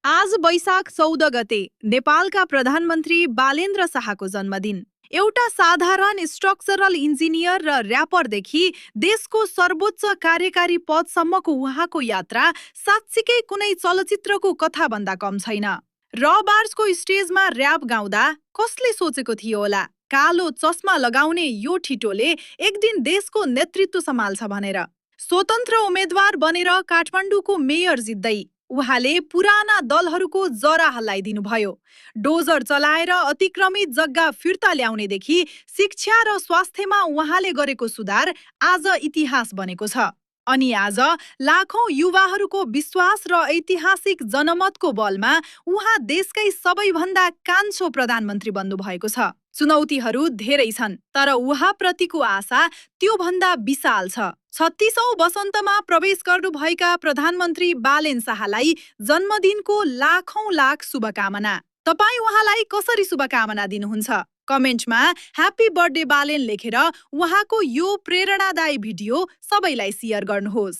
आज वैशाख 14 गते नेपालका प्रधानमन्त्री बालेन्द्र शाहको जन्मदिन। एउटा साधारण स्ट्रक्चरल इन्जिनियर र र्यापरदेखि देशको सर्वोच्च कार्यकारी पदसम्मको उहाँको यात्रा साँच्चीकै कुनै चलचित्रको कथाभन्दा कम छैन। रबार्सको स्टेजमा र्याप गाउँदा कसले सोचेको थियो होला कालो चस्मा लगाउने यो ठिटोले एक दिन देशको नेतृत्व सम्हाल्छ भनेर। स्वतन्त्र उम्मेद्वार बनेर काठमाडौँको मेयर जित्दै उहाँले पुराना दलहरूको जरा हल्लाइदिनुभयो। डोजर चलाएर अतिक्रमित जग्गा फिर्ता ल्याउनेदेखि शिक्षा र स्वास्थ्यमा उहाँले गरेको सुधार आज इतिहास बनेको छ। अनि आज लाखौं युवाहरूको विश्वास र ऐतिहासिक जनमतको बलमा उहाँ देशकै सबैभन्दा कान्छो प्रधानमन्त्री बन्नुभएको छ। चुनौतीहरू धेरै छन्, तर उहाँप्रतिको आशा त्योभन्दा विशाल छ। 36औं वसन्तमा प्रवेश गर्नुभएका प्रधानमन्त्री बालेन शाहलाई जन्मदिनको लाखौं लाख शुभकामना। तपाईँ उहाँलाई कसरी शुभकामना दिनुहुन्छ? कमेन्टमा ह्याप्पी बर्थडे बालेन लेखेर उहाँको यो प्रेरणादायी भिडियो सबैलाई सेयर गर्नुहोस्।